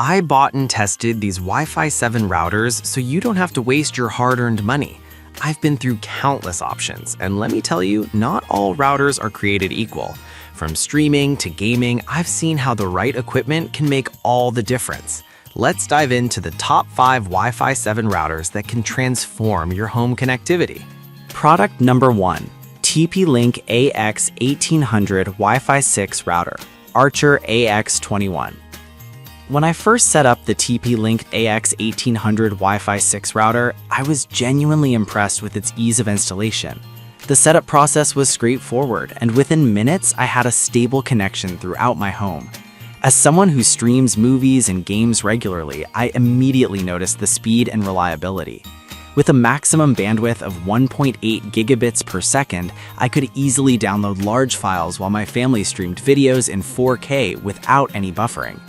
I bought and tested these Wi-Fi 7 routers so you don't have to waste your hard-earned money. I've been through countless options, and let me tell you, not all routers are created equal. From streaming to gaming, I've seen how the right equipment can make all the difference. Let's dive into the top 5 Wi-Fi 7 routers that can transform your home connectivity. Product number 1. TP-Link AX1800 Wi-Fi 6 router, Archer AX21. When I first set up the TP-Link AX1800 Wi-Fi 6 router, I was genuinely impressed with its ease of installation. The setup process was straightforward, and within minutes, I had a stable connection throughout my home. As someone who streams movies and games regularly, I immediately noticed the speed and reliability. With a maximum bandwidth of 1.8 gigabits per second, I could easily download large files while my family streamed videos in 4K without any buffering.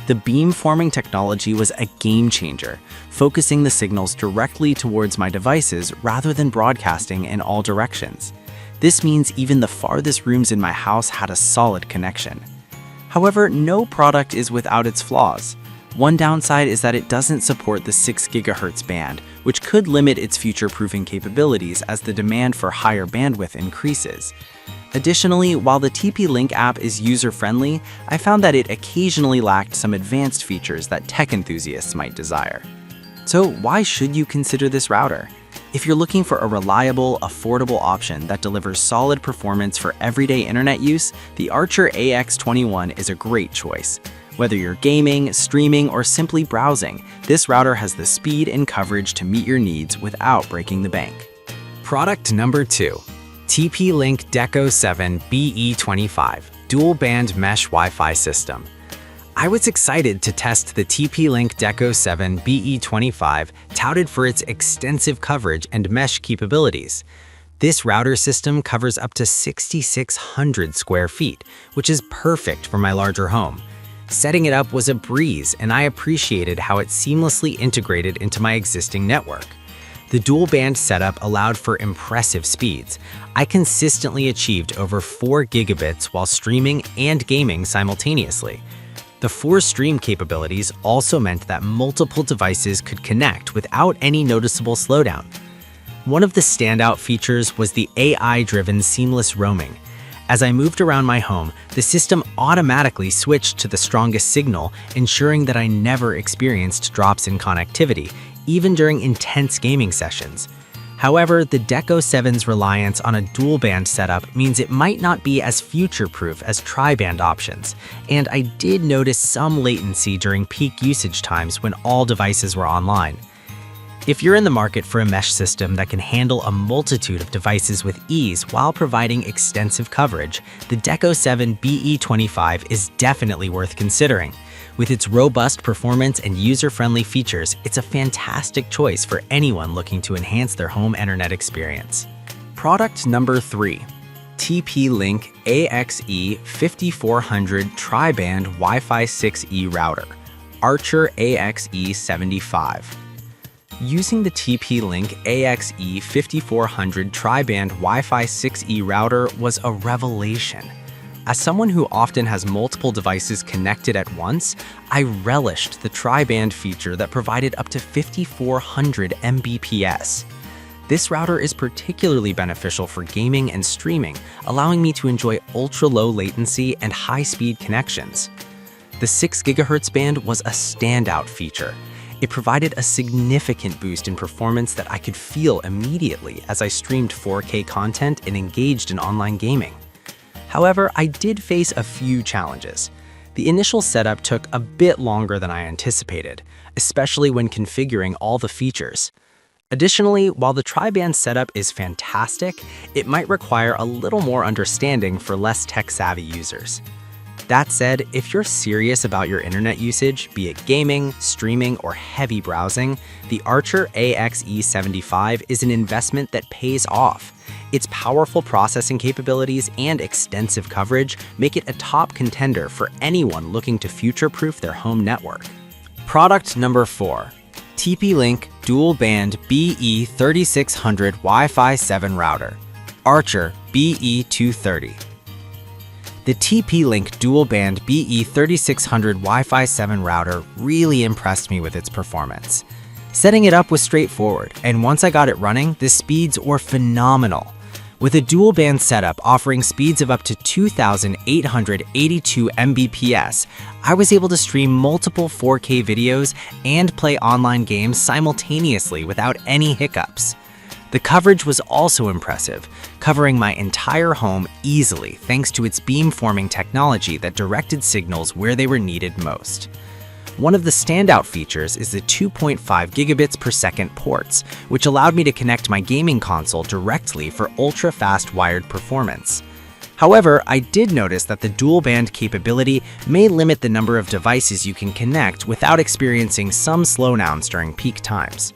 The beamforming technology was a game changer, focusing the signals directly towards my devices rather than broadcasting in all directions. This means even the farthest rooms in my house had a solid connection. However, no product is without its flaws. One downside is that it doesn't support the 6 GHz band, which could limit its future-proofing capabilities as the demand for higher bandwidth increases. Additionally, while the TP-Link app is user-friendly, I found that it occasionally lacked some advanced features that tech enthusiasts might desire. So why should you consider this router? If you're looking for a reliable, affordable option that delivers solid performance for everyday internet use, the Archer AX21 is a great choice. Whether you're gaming, streaming, or simply browsing, this router has the speed and coverage to meet your needs without breaking the bank. Product number 2. TP-Link Deco 7 BE25 Dual Band Mesh Wi-Fi System. I was excited to test the TP-Link Deco 7 BE25, touted for its extensive coverage and mesh capabilities. This router system covers up to 6,600 square feet, which is perfect for my larger home. Setting it up was a breeze, and I appreciated how it seamlessly integrated into my existing network. The dual-band setup allowed for impressive speeds. I consistently achieved over 4 gigabits while streaming and gaming simultaneously. The 4-stream capabilities also meant that multiple devices could connect without any noticeable slowdown. One of the standout features was the AI-driven seamless roaming. As I moved around my home, the system automatically switched to the strongest signal, ensuring that I never experienced drops in connectivity, even during intense gaming sessions. However, the Deco 7's reliance on a dual-band setup means it might not be as future-proof as tri-band options, and I did notice some latency during peak usage times when all devices were online. If you're in the market for a mesh system that can handle a multitude of devices with ease while providing extensive coverage, the Deco 7 BE25 is definitely worth considering. With its robust performance and user-friendly features, it's a fantastic choice for anyone looking to enhance their home internet experience. Product number 3. TP-Link AXE5400 Tri-Band Wi-Fi 6E Router, Archer AXE75. Using the TP-Link AXE5400 Tri-Band Wi-Fi 6E router was a revelation. As someone who often has multiple devices connected at once, I relished the tri-band feature that provided up to 5,400 Mbps. This router is particularly beneficial for gaming and streaming, allowing me to enjoy ultra-low latency and high-speed connections. The 6 GHz band was a standout feature. It provided a significant boost in performance that I could feel immediately as I streamed 4K content and engaged in online gaming. However, I did face a few challenges. The initial setup took a bit longer than I anticipated, especially when configuring all the features. Additionally, while the tri-band setup is fantastic, it might require a little more understanding for less tech-savvy users. That said, if you're serious about your internet usage, be it gaming, streaming, or heavy browsing, the Archer AXE75 is an investment that pays off. Its powerful processing capabilities and extensive coverage make it a top contender for anyone looking to future-proof their home network. Product number 4. TP-Link Dual Band BE3600 Wi-Fi 7 Router, Archer BE230. The TP-Link dual-band BE3600 Wi-Fi 7 router really impressed me with its performance. Setting it up was straightforward, and once I got it running, the speeds were phenomenal. With a dual-band setup offering speeds of up to 2,882 Mbps, I was able to stream multiple 4K videos and play online games simultaneously without any hiccups. The coverage was also impressive, covering my entire home easily thanks to its beamforming technology that directed signals where they were needed most. One of the standout features is the 2.5 gigabits per second ports, which allowed me to connect my gaming console directly for ultra-fast wired performance. However, I did notice that the dual-band capability may limit the number of devices you can connect without experiencing some slowdowns during peak times.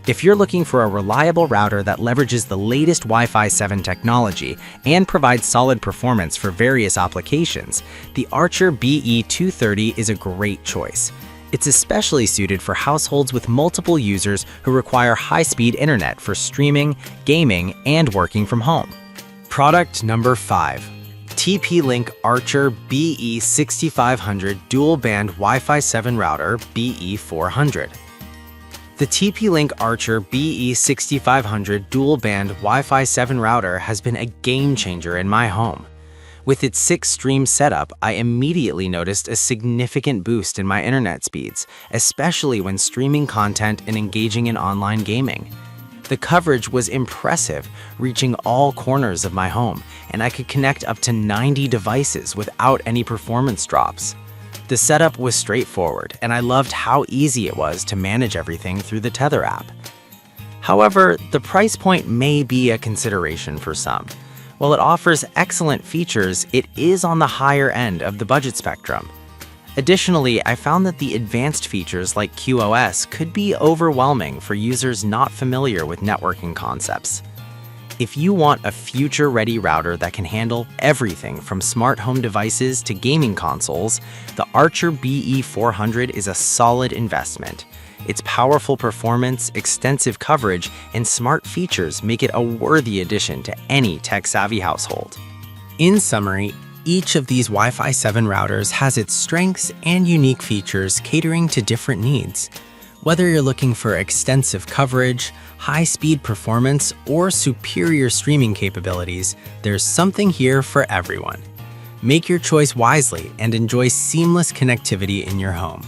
If you're looking for a reliable router that leverages the latest Wi-Fi 7 technology and provides solid performance for various applications, the Archer BE230 is a great choice. It's especially suited for households with multiple users who require high-speed internet for streaming, gaming, and working from home. Product number 5. TP-Link Archer BE6500 Dual-Band Wi-Fi 7 Router BE400. The TP-Link Archer BE6500 dual-band Wi-Fi 7 router has been a game-changer in my home. With its 6-stream setup, I immediately noticed a significant boost in my internet speeds, especially when streaming content and engaging in online gaming. The coverage was impressive, reaching all corners of my home, and I could connect up to 90 devices without any performance drops. The setup was straightforward, and I loved how easy it was to manage everything through the Tether app. However, the price point may be a consideration for some. While it offers excellent features, it is on the higher end of the budget spectrum. Additionally, I found that the advanced features like QoS could be overwhelming for users not familiar with networking concepts. If you want a future-ready router that can handle everything from smart home devices to gaming consoles, the Archer BE400 is a solid investment. Its powerful performance, extensive coverage, and smart features make it a worthy addition to any tech-savvy household. In summary, each of these Wi-Fi 7 routers has its strengths and unique features catering to different needs. Whether you're looking for extensive coverage, high-speed performance, or superior streaming capabilities, there's something here for everyone. Make your choice wisely and enjoy seamless connectivity in your home.